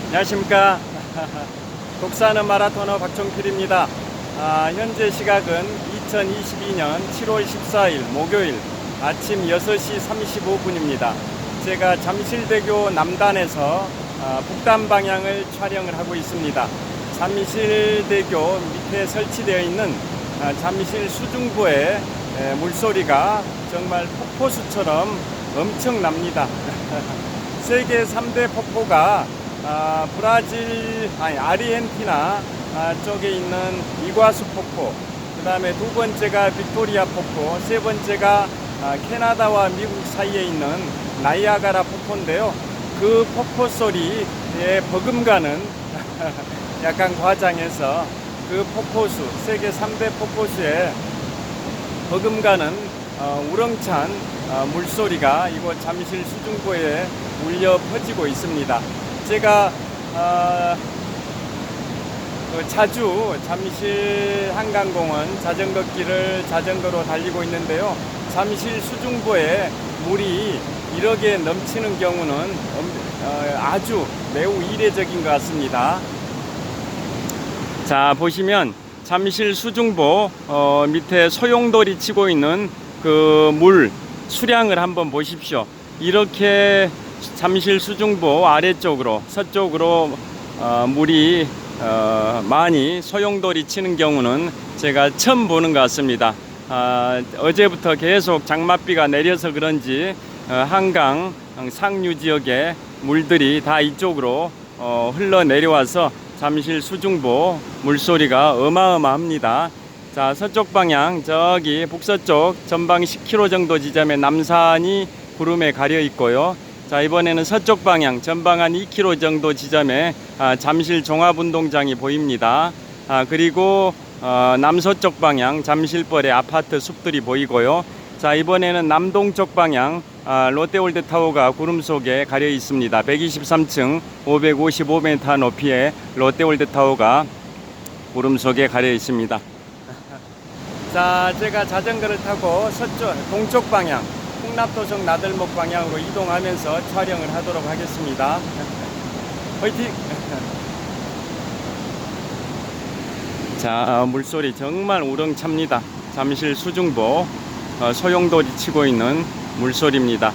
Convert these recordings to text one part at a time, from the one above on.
안녕하십니까. 독사하는 마라토너 박종필입니다. 현재 시각은 2022년 7월 14일 목요일 아침 6시 35분입니다. 제가 잠실대교 남단에서 북단 방향을 촬영을 하고 있습니다. 잠실대교 밑에 설치되어 있는 잠실 수중부의 물소리가 정말 폭포수처럼 엄청납니다. 세계 3대 폭포가 브라질, 아르헨티나 쪽에 있는 이과수 폭포, 그 다음에 두 번째가 빅토리아 폭포, 세 번째가 캐나다와 미국 사이에 있는 나이아가라 폭포인데요. 그 폭포 소리에 버금가는 약간 과장해서 그 폭포수, 세계 3대 폭포수에 버금가는 우렁찬 물소리가 이곳 잠실 수중부에 울려 퍼지고 있습니다. 제가 자주 잠실 한강공원 자전거 길을 자전거로 달리고 있는데요. 잠실 수중부에 물이 이렇게 넘치는 경우는 아주 매우 이례적인 것 같습니다. 자, 보시면 잠실 수중부 밑에 소용돌이 치고 있는 그 물 수량을 한번 보십시오. 이렇게 잠실 수중부 아래쪽으로 서쪽으로 물이 많이 소용돌이 치는 경우는 제가 처음 보는 것 같습니다. 어제부터 계속 장맛비가 내려서 그런지 한강 상류 지역의 물들이 다 이쪽으로 흘러내려와서 잠실 수중부 물소리가 어마어마합니다. 자, 서쪽 방향 저기 북서쪽 전방 10km 정도 지점에 남산이 구름에 가려 있고요. 자, 이번에는 서쪽 방향 전방 한 2km 정도 지점에 잠실 종합운동장이 보입니다. 그리고 남서쪽 방향 잠실벌의 아파트 숲들이 보이고요. 자, 이번에는 남동쪽 방향 롯데월드타워가 구름 속에 가려 있습니다. 123층 555m 높이의 롯데월드타워가 구름 속에 가려 있습니다. 자, 제가 자전거를 타고 동쪽 방향 풍납도성 나들목 방향으로 이동하면서 촬영을 하도록 하겠습니다. 화이팅! 자, 물소리 정말 우렁찹니다. 잠실 수중부 소용돌이 치고 있는 물소리입니다.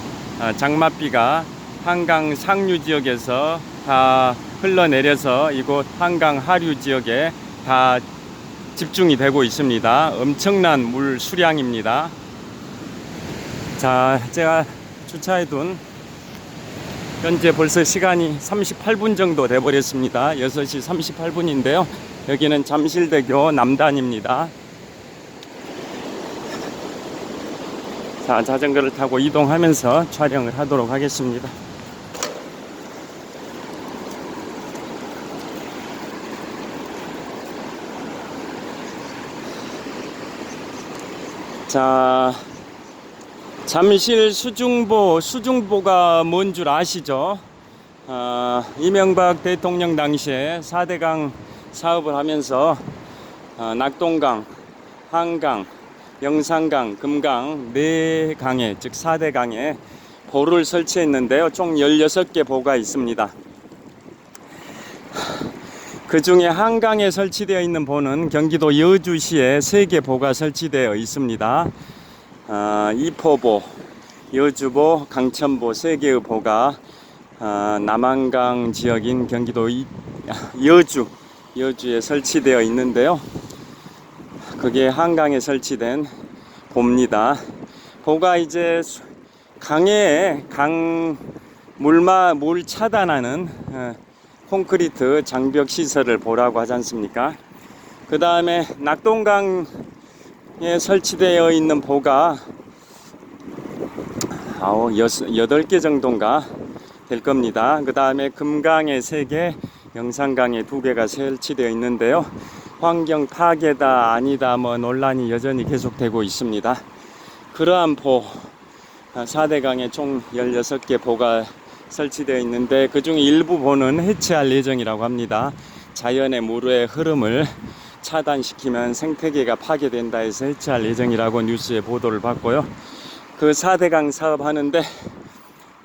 장맛비가 한강 상류 지역에서 다 흘러내려서 이곳 한강 하류 지역에 다 집중이 되고 있습니다. 엄청난 물 수량입니다. 자, 제가 주차해둔 현재 벌써 시간이 38분 정도 돼 버렸습니다. 6시 38분인데요. 여기는 잠실대교 남단입니다. 자, 자전거를 타고 이동하면서 촬영을 하도록 하겠습니다. 자, 잠실 수중보가 뭔 줄 아시죠? 이명박 대통령 당시에 4대강 사업을 하면서 낙동강, 한강, 영산강, 금강 4강에, 즉 4대강에 보를 설치했는데요. 총 16개 보가 있습니다. 그 중에 한강에 설치되어 있는 보는 경기도 여주시에 3개 보가 설치되어 있습니다. 이포보, 여주보, 강천보 3개의 보가 남한강 지역인 경기도 여주에 설치되어 있는데요. 그게 한강에 설치된 보입니다. 보가 이제 강에 물 차단하는 콘크리트 장벽 시설을 보라고 하지 않습니까? 그 다음에 낙동강에 설치되어 있는 보가 8개 정도인가 될 겁니다. 그 다음에 금강에 3개, 영산강에 2개가 설치되어 있는데요. 환경 파괴다 아니다 뭐 논란이 여전히 계속되고 있습니다. 그러한 보 4대강에 총 16개 보가 설치되어 있는데 그 중에 일부 보는 해체할 예정이라고 합니다. 자연의 물의 흐름을 차단시키면 생태계가 파괴된다 해서 해체할 예정이라고 뉴스에 보도를 받고요. 그 4대강 사업 하는데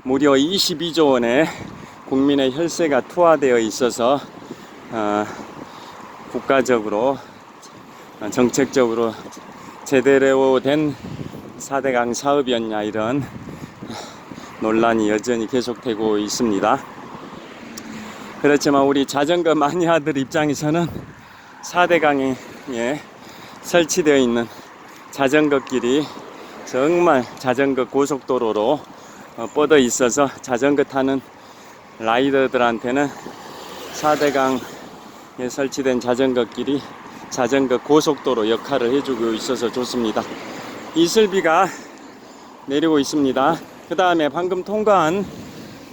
무려 22조 원의 국민의 혈세가 투하되어 있어서 국가적으로 정책적으로 제대로 된 4대강 사업이었냐, 이런 논란이 여전히 계속되고 있습니다. 그렇지만 우리 자전거 마니아들 입장에서는 4대강에 설치되어 있는 자전거 길이 정말 자전거 고속도로로 뻗어 있어서 자전거 타는 라이더들한테는 4대강에 설치된 자전거 길이 자전거 고속도로 역할을 해주고 있어서 좋습니다. 이슬비가 내리고 있습니다. 그 다음에 방금 통과한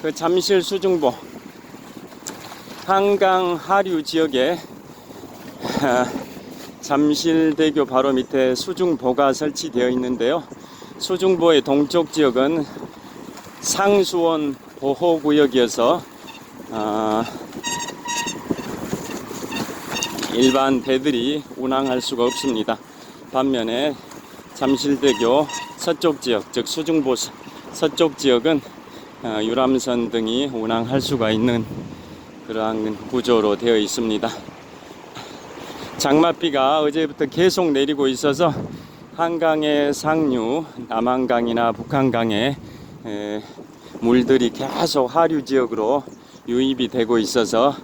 그 잠실 수중보 한강 하류 지역에 잠실대교 바로 밑에 수중보가 설치되어 있는데요. 수중보의 동쪽 지역은 상수원 보호구역이어서 일반 배들이 운항할 수가 없습니다. 반면에 잠실대교 서쪽 지역, 즉 수중보 서쪽 지역은 유람선 등이 운항할 수가 있는 그러한 구조로 되어 있습니다. 장맛비가 어제부터 계속 내리고 있어서 한강의 상류, 남한강이나 북한강에 물들이 계속 하류 지역으로 유입이 되고 있어서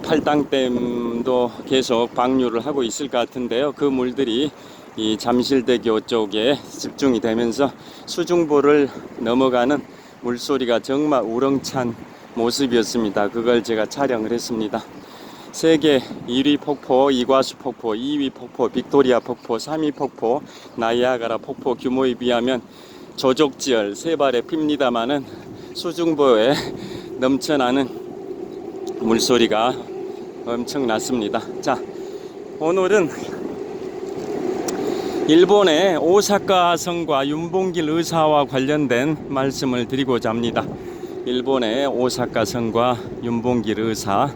팔당댐도 계속 방류를 하고 있을 것 같은데요. 그 물들이 이 잠실대교 쪽에 집중이 되면서 수중보를 넘어가는 물소리가 정말 우렁찬 모습이었습니다. 그걸 제가 촬영을 했습니다. 세계 1위 폭포 이과수 폭포, 2위 폭포 빅토리아 폭포, 3위 폭포 나이아가라 폭포 규모에 비하면 조족지열 세 발에 핍니다마는 수중보에 넘쳐나는 물소리가 엄청났습니다. 자, 오늘은 일본의 오사카 성과 윤봉길 의사와 관련된 말씀을 드리고자 합니다. 일본의 오사카 성과 윤봉길 의사.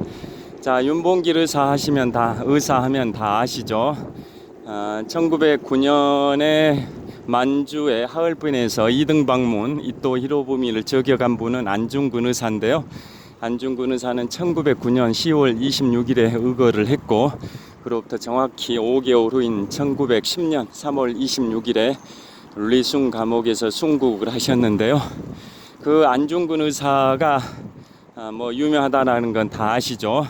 자, 윤봉길 의사 하시면 의사 하면 다 아시죠? 1909년에 만주의 하얼빈에서 2등 방문 이토 히로부미를 저격한 분은 안중근 의사인데요. 안중근 의사는 1909년 10월 26일에 의거를 했고, 그로부터 정확히 5개월 후인 1910년 3월 26일에 리숭 감옥에서 순국을 하셨는데요. 그 안중근 의사가 뭐 유명하다라는 건 다 아시죠?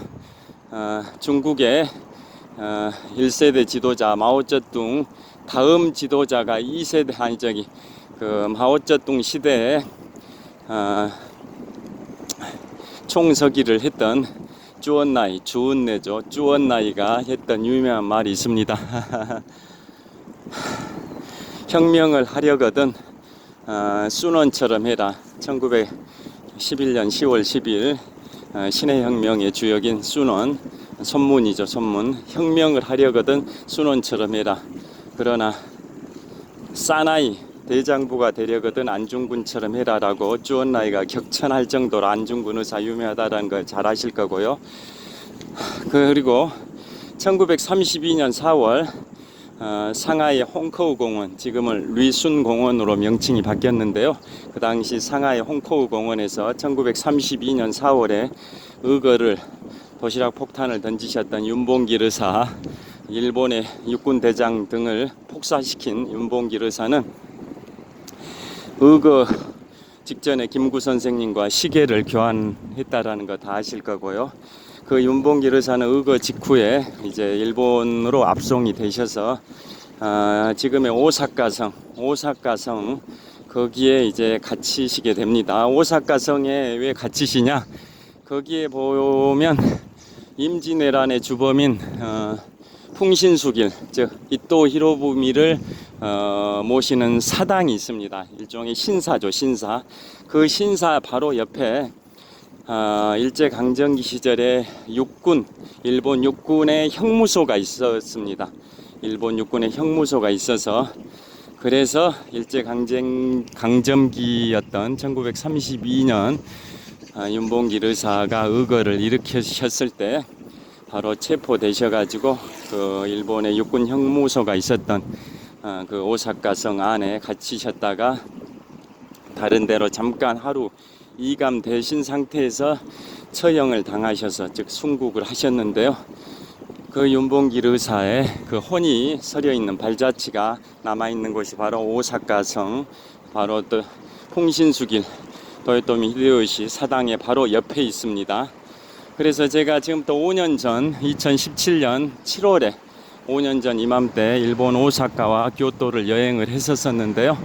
중국의 1세대 지도자 마오쩌둥 다음 지도자가 2세대 마오쩌둥 시대에 총서기를 했던 주원나이가 했던 유명한 말이 있습니다. 혁명을 하려거든 순원처럼 해라. 1911년 10월 10일 신해혁명의 주역인 순원, 선문이죠. 선문. 혁명을 하려거든 순원처럼 해라. 그러나 사나이 대장부가 되려거든 안중근처럼 해라라고 주원나이가 격천할 정도로 안중근 의사 유명하다라는 걸 잘 아실 거고요. 그리고 1932년 4월 상하이 홍커우 공원, 지금은 리순 공원으로 명칭이 바뀌었는데요. 그 당시 상하이 홍커우 공원에서 1932년 4월에 의거를 도시락 폭탄을 던지셨던 윤봉길 의사, 일본의 육군 대장 등을 폭사시킨 윤봉길 의사는 의거 직전에 김구 선생님과 시계를 교환했다라는 거 다 아실 거고요. 그 윤봉길 의사는 의거 직후에 이제 일본으로 압송이 되셔서 지금의 오사카성 거기에 이제 갇히시게 됩니다. 오사카성에 왜 갇히시냐? 거기에 보면 임진왜란의 주범인 풍신수길, 즉 이토 히로부미를 모시는 사당이 있습니다. 일종의 신사죠, 신사. 그 신사 바로 옆에 일제강점기 시절에 일본 육군의 형무소가 있었습니다. 일본 육군의 형무소가 있어서, 그래서 일제강점기였던 1932년 윤봉길 의사가 의거를 일으키셨을 때 바로 체포되셔가지고 그 일본의 육군 형무소가 있었던 그 오사카성 안에 갇히셨다가 다른 데로 잠깐 하루 이감되신 상태에서 처형을 당하셔서 즉 순국을 하셨는데요. 그 윤봉길 의사의 그 혼이 서려 있는 발자취가 남아 있는 곳이 바로 오사카성, 바로 또 풍신수길 도요토미 히데요시 사당의 바로 옆에 있습니다. 그래서 제가 지금부터 5년 전 2017년 7월에 5년 전 이맘때 일본 오사카와 교토를 여행을 했었는데요.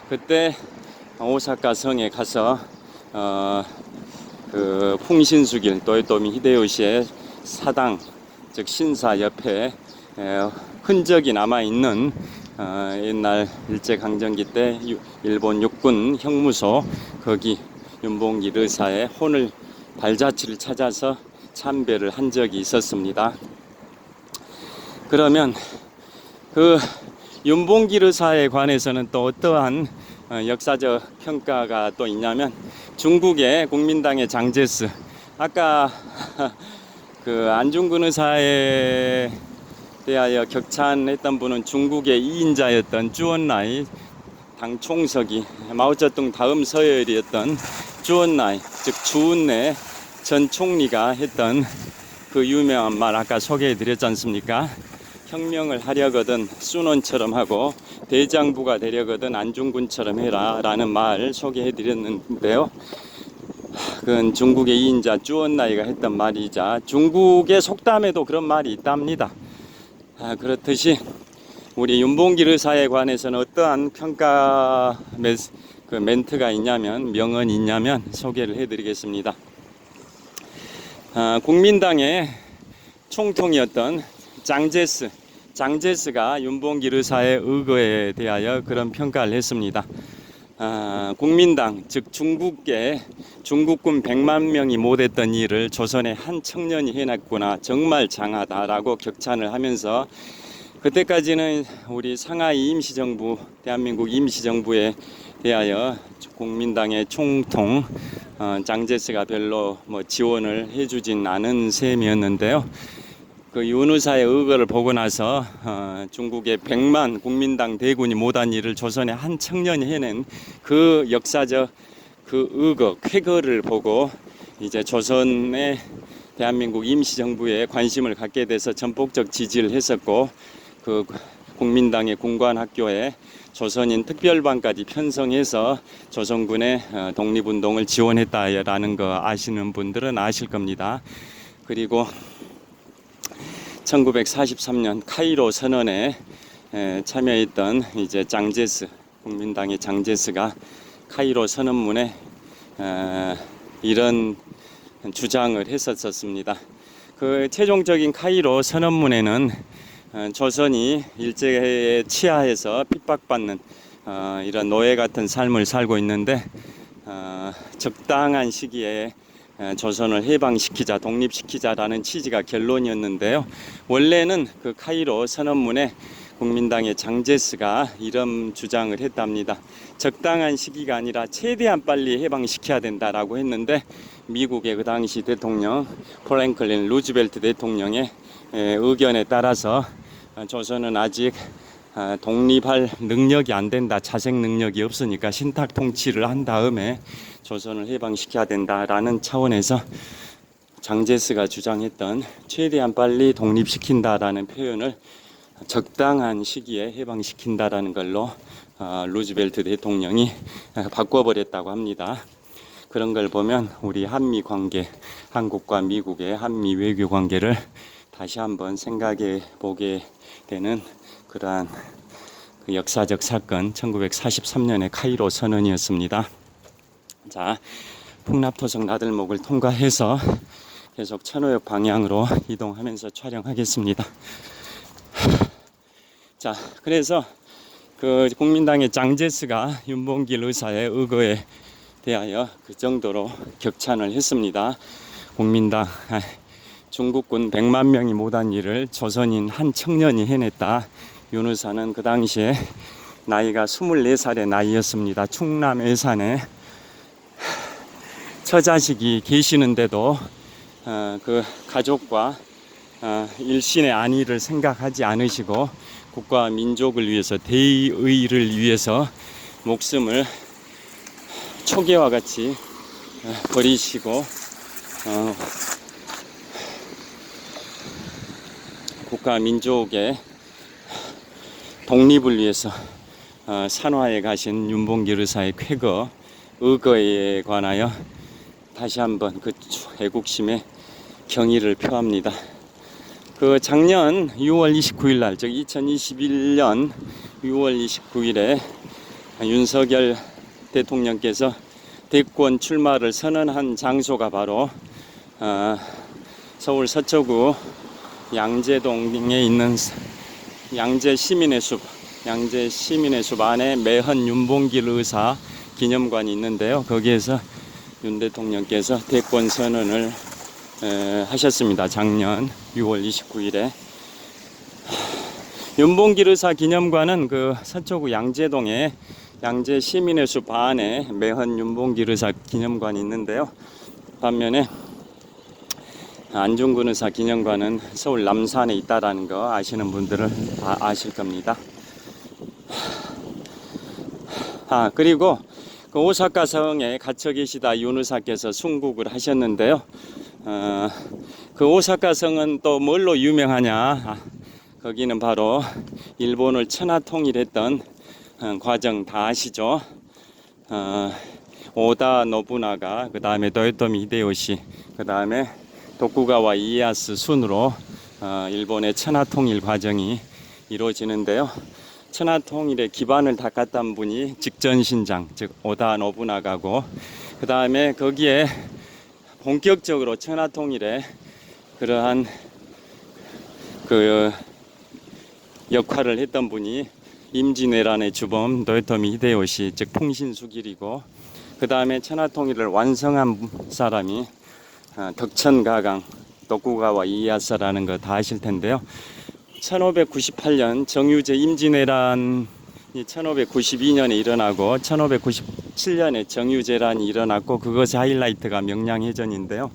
그때 오사카 성에 가서 그 풍신수길 도요토미 히데요시의 사당 즉 신사 옆에 흔적이 남아 있는 옛날 일제강점기 때 일본 육군 형무소 거기 윤봉길 의사의 혼을 발자취를 찾아서 참배를 한 적이 있었습니다. 그러면 그 윤봉길 의사에 관해서는 또 어떠한 역사적 평가가 또 있냐면 중국의 국민당의 장제스 아까 그 안중근 의사에 대하여 격찬했던 분은 중국의 2인자였던 주언나이 당 총석이 마오쩌둥 다음 서열이었던 주언나이 즉 주은내 전 총리가 했던 그 유명한 말 아까 소개해 드렸지 않습니까? 혁명을 하려거든 순원처럼 하고 대장부가 되려거든 안중근처럼 해라 라는 말 소개해 드렸는데요. 그건 중국의 2인자 주언나이가 했던 말이자 중국의 속담에도 그런 말이 있답니다. 그렇듯이 우리 윤봉길 의사에 관해서는 어떠한 평가 그 멘트가 있냐면 명언이 있냐면 소개를 해드리겠습니다. 국민당의 총통이었던 장제스가 윤봉길 의사의 의거에 대하여 그런 평가를 했습니다. 국민당 즉 중국군 100만 명이 못했던 일을 조선의 한 청년이 해냈구나 정말 장하다라고 격찬을 하면서 그때까지는 우리 상하이 임시정부 대한민국 임시정부에 대하여 국민당의 총통 장제스가 별로 지원을 해주진 않은 셈이었는데요. 그 윤 의사의 의거를 보고 나서 중국의 100만 국민당 대군이 못한 일을 조선의 한 청년이 해낸 그 역사적 그 의거, 쾌거를 보고 이제 조선의 대한민국 임시정부에 관심을 갖게 돼서 전폭적 지지를 했었고 그 국민당의 군관학교에 조선인 특별반까지 편성해서 조선군의 독립운동을 지원했다라는 거 아시는 분들은 아실 겁니다. 그리고 1943년 카이로 선언에 참여했던 이제 장제스 국민당의 장제스가 카이로 선언문에 이런 주장을 했었습니다. 그 최종적인 카이로 선언문에는 조선이 일제에 치하해서 핍박받는 이런 노예 같은 삶을 살고 있는데 적당한 시기에 조선을 해방시키자 독립시키자라는 취지가 결론이었는데요. 원래는 그 카이로 선언문에 국민당의 장제스가 이런 주장을 했답니다. 적당한 시기가 아니라 최대한 빨리 해방시켜야 된다라고 했는데 미국의 그 당시 대통령 프랭클린 루즈벨트 대통령의 의견에 따라서 조선은 아직 독립할 능력이 안 된다. 자색 능력이 없으니까 신탁 통치를 한 다음에 조선을 해방시켜야 된다라는 차원에서 장제스가 주장했던 최대한 빨리 독립시킨다라는 표현을 적당한 시기에 해방시킨다라는 걸로 루즈벨트 대통령이 바꿔버렸다고 합니다. 그런 걸 보면 우리 한미 관계, 한국과 미국의 한미 외교 관계를 다시 한번 생각해 보게 되는 그러한 그 역사적 사건 1943년의 카이로 선언이었습니다. 자, 풍납토성 나들목을 통과해서 계속 천호역 방향으로 이동하면서 촬영하겠습니다. 자, 그래서 그 국민당의 장제스가 윤봉길 의사의 의거에 대하여 그 정도로 격찬을 했습니다. 국민당 중국군 100만 명이 못한 일을 조선인 한 청년이 해냈다. 윤 의사는 그 당시에 나이가 24살의 나이였습니다. 충남 예산에 처자식이 계시는데도 그 가족과 일신의 안위를 생각하지 않으시고 국가와 민족을 위해서 대의를 위해서 목숨을 초계와 같이 버리시고 국가 민족의 독립을 위해서 산화에 가신 윤봉길 의사의 쾌거 의거에 관하여 다시 한번 그 애국심에 경의를 표합니다. 그 작년 6월 29일 날, 즉 2021년 6월 29일에 윤석열 대통령께서 대권 출마를 선언한 장소가 바로 서울 서초구 양재동에 있는 양재시민의 숲 안에 매헌 윤봉길 의사 기념관이 있는데요. 거기에서 윤 대통령께서 대권 선언을 하셨습니다. 작년 6월 29일에. 윤봉길 의사 기념관은 그 서초구 양재동에 양재 시민의 숲 안에 매헌 윤봉길 의사 기념관이 있는데요. 반면에 안중근 의사 기념관은 서울 남산에 있다라는 거 아시는 분들은 다 아실 겁니다. 그리고 그 오사카 성에 갇혀 계시다 윤 의사께서 순국을 하셨는데요. 그 오사카 성은 또 뭘로 유명하냐? 거기는 바로 일본을 천하 통일했던 과정 다 아시죠? 오다 노부나가, 그 다음에 도요토미 히데요시, 그 다음에 도쿠가와 이에야스 순으로 일본의 천하 통일 과정이 이루어지는데요. 천하 통일의 기반을 닦았던 분이 직전신장, 즉 오다 노부나가고, 그 다음에 거기에 본격적으로 천하 통일의 그러한 그 역할을 했던 분이 임진왜란의 주범 도요토미 히데요시, 즉 풍신수길이고, 그 다음에 천하 통일을 완성한 사람이 덕천가강 도쿠가와 이에야스라는 거 다 아실 텐데요. 1598년 정유제 임진왜란이 1592년에 일어나고 1597년에 정유재란이 일어났고, 그것의 하이라이트가 명량해전인데요.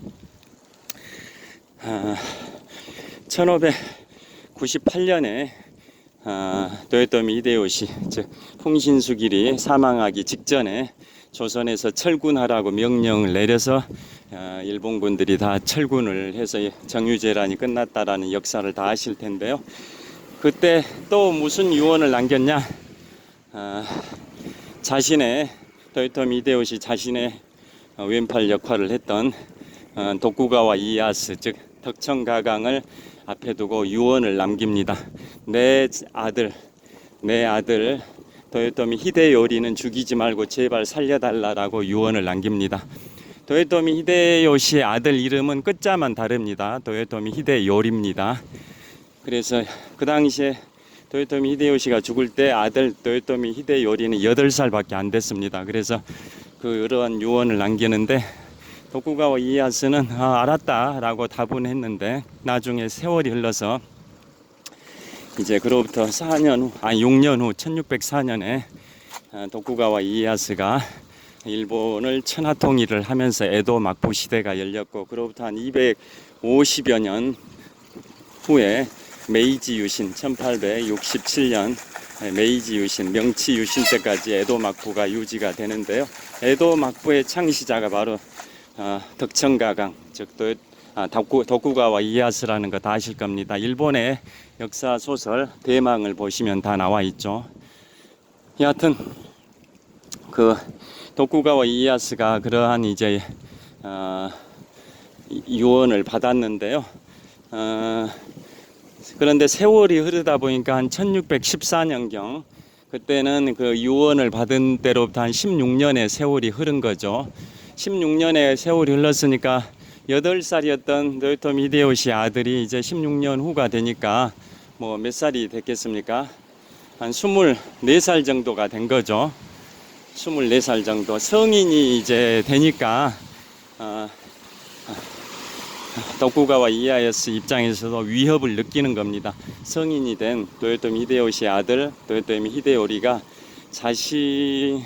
1598년에 도요토미 히데요시, 즉 풍신수길이 사망하기 직전에 조선에서 철군하라고 명령을 내려서 일본군들이 다 철군을 해서 정유재란이 끝났다라는 역사를 다 아실 텐데요. 그때 또 무슨 유언을 남겼냐? 자신의 도요토미 히데요시 자신의 왼팔 역할을 했던 도쿠가와 이에야스, 즉 덕천가강을 앞에 두고 유언을 남깁니다. 내 아들 도요토미 히데요리는 죽이지 말고 제발 살려달라라고 유언을 남깁니다. 도요토미 히데요시의 아들 이름은 끝자만 다릅니다. 도요토미 히데요리입니다. 그래서 그 당시에 도요토미 히데요시가 죽을 때 아들 도요토미 히데요리는 8살밖에 안 됐습니다. 그래서 그 여러한 유언을 남기는데, 도쿠가와 이에야스는 알았다라고 답은 했는데, 나중에 세월이 흘러서 이제 그로부터 6년 후 1604년에 도쿠가와 이에야스가 일본을 천하 통일을 하면서 에도 막부 시대가 열렸고, 그로부터 한 250여 년 후에 메이지 유신 1867년 메이지 유신, 명치 유신 때까지 에도 막부가 유지가 되는데요. 에도 막부의 창시자가 바로 덕천가강, 즉 도쿠가와 이에야스라는 거 다 아실 겁니다. 일본의 역사 소설 대망을 보시면 다 나와 있죠. 여하튼 그 도쿠가와 이에야스가 그러한 이제 유언을 받았는데요. 그런데 세월이 흐르다 보니까 한 1614년경, 그때는 그 유언을 받은 때로부터 한 16년의 세월이 흐른 거죠. 16년의 세월이 흘렀으니까 8살이었던 도요토미 히데요시 아들이 이제 16년 후가 되니까 뭐 몇 살이 됐겠습니까? 한 24살 정도가 된 거죠. 24살 정도. 성인이 이제 되니까 도쿠가와 이에야스 입장에서도 위협을 느끼는 겁니다. 성인이 된 도요토미 히데요시의 아들 도요토미 히데요리가 자신의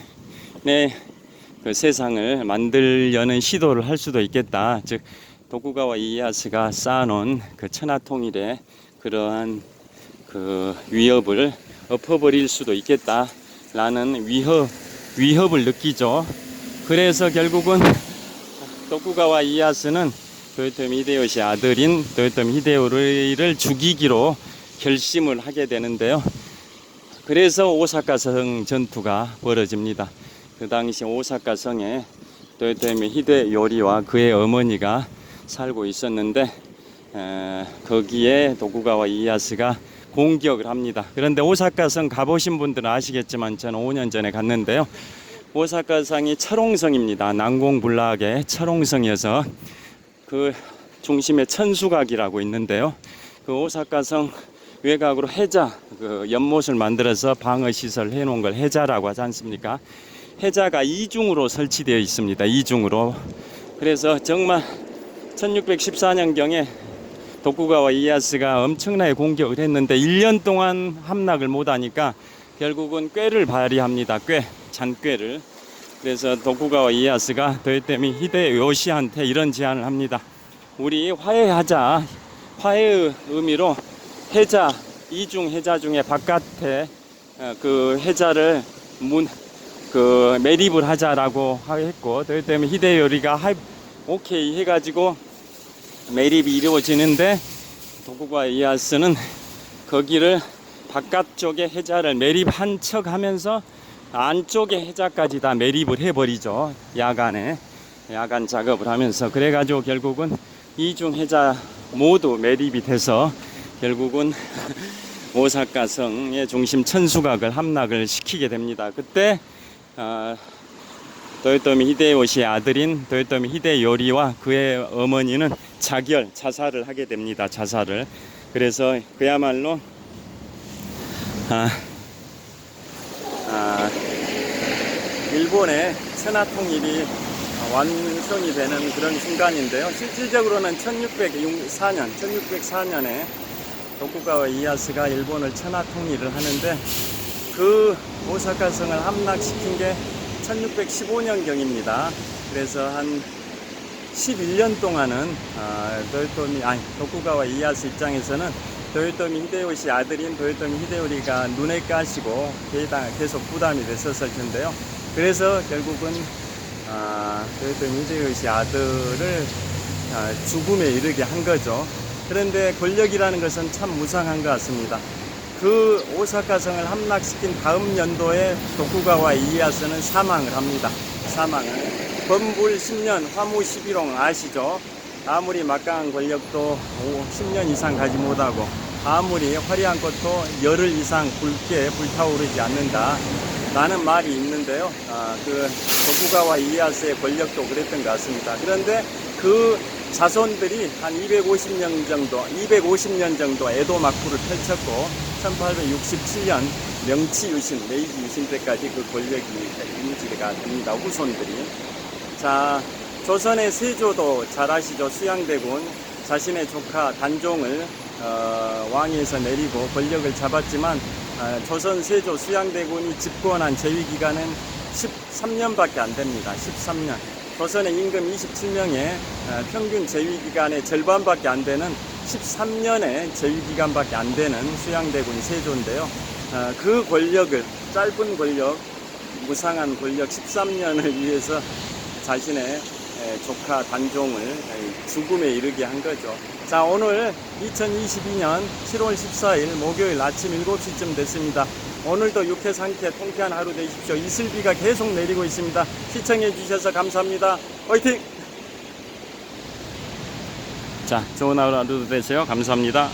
그 세상을 만들려는 시도를 할 수도 있겠다. 즉 도쿠가와 이에야스가 쌓아놓은 그 천하 통일의 그러한 그 위협을 엎어버릴 수도 있겠다라는 위협을 느끼죠. 그래서 결국은 도쿠가와 이에야스는 도요토미 히데요시 아들인 도요토미 히데요리를 죽이기로 결심을 하게 되는데요. 그래서 오사카성 전투가 벌어집니다. 그 당시 오사카성에 도요토미 히데요리와 그의 어머니가 살고 있었는데 거기에 도쿠가와 이에야스가 공격을 합니다. 그런데 오사카성 가보신 분들은 아시겠지만 저는 5년 전에 갔는데요. 오사카성이 철옹성입니다. 난공불락의 철옹성이어서 그 중심에 천수각이라고 있는데요. 그 오사카성 외곽으로 해자, 그 연못을 만들어서 방어 시설 해놓은 걸 해자라고 하지 않습니까? 해자가 이중으로 설치되어 있습니다. 이중으로. 그래서 정말 1614년경에 도쿠가와 이에야스가 엄청나게 공격을 했는데 1년 동안 함락을 못하니까 결국은 꾀를 발휘합니다. 잔꾀를. 그래서 도쿠가와 이에야스가 도요토미 히데요시한테 이런 제안을 합니다. 우리 화해하자. 화해의 의미로 해자, 이중 해자 중에 바깥에 그 해자를 매립을 하자라고 했고, 도요토미 히데요리가 오케이 해가지고 매립이 이루어지는데 도쿠가와 이에야스는 거기를 바깥쪽에 해자를 매립한 척 하면서 안쪽에 해자까지 다 매립을 해버리죠. 야간 작업을 하면서. 그래가지고 결국은 이중 해자 모두 매립이 돼서 결국은 오사카성의 중심 천수각을 함락을 시키게 됩니다. 그때 도요토미 히데요시의 아들인 도요토미 히데요리와 그의 어머니는 자살을 하게 됩니다. 자살을. 그래서 그야말로 일본의 천하통일이 완성이 되는 그런 순간인데요. 실질적으로는 1604년에 도쿠가와 이에야스가 일본을 천하통일을 하는데 그 오사카성을 함락시킨 게 1615년경입니다. 그래서 한 11년 동안은 도쿠가와 이에야스 입장에서는 도요토미 히데요시 아들인 도요토미 히데요리가 눈에 까시고 계속 부담이 됐었을 텐데요. 그래서 결국은 도요토미 히데요시 아들을 죽음에 이르게 한 거죠. 그런데 권력이라는 것은 참 무상한 것 같습니다. 그 오사카성을 함락시킨 다음 연도에 도쿠가와 이에야스는 사망을 합니다. 범불 10년 화무 11홍 아시죠? 아무리 막강한 권력도 10년 이상 가지 못하고 아무리 화려한 것도 열흘 이상 붉게 불타오르지 않는다 라는 말이 있는데요. 그 도쿠가와 이에야스의 권력도 그랬던 것 같습니다. 그런데 그 자손들이 한 250년 정도 에도 막부를 펼쳤고 1867년 메이지 유신 때까지 그 권력이 유지가 됩니다. 후손들이. 자, 조선의 세조도 잘 아시죠? 수양대군 자신의 조카 단종을 왕위에서 내리고 권력을 잡았지만 조선 세조 수양대군이 집권한 재위기간은 13년밖에 안 됩니다. 13년. 조선의 임금 27명의 평균 재위기간의 절반밖에 안 되는 13년의 재위기간밖에 안 되는 수양대군 세조인데요. 그 권력을, 짧은 권력, 무상한 권력 13년을 위해서 자신의 조카 단종을 죽음에 이르게 한 거죠. 자, 오늘 2022년 7월 14일 목요일 아침 7시쯤 됐습니다. 오늘도 유쾌 상쾌 통쾌한 하루 되십시오. 이슬비가 계속 내리고 있습니다. 시청해 주셔서 감사합니다. 화이팅! 자, 좋은 하루 되세요. 감사합니다.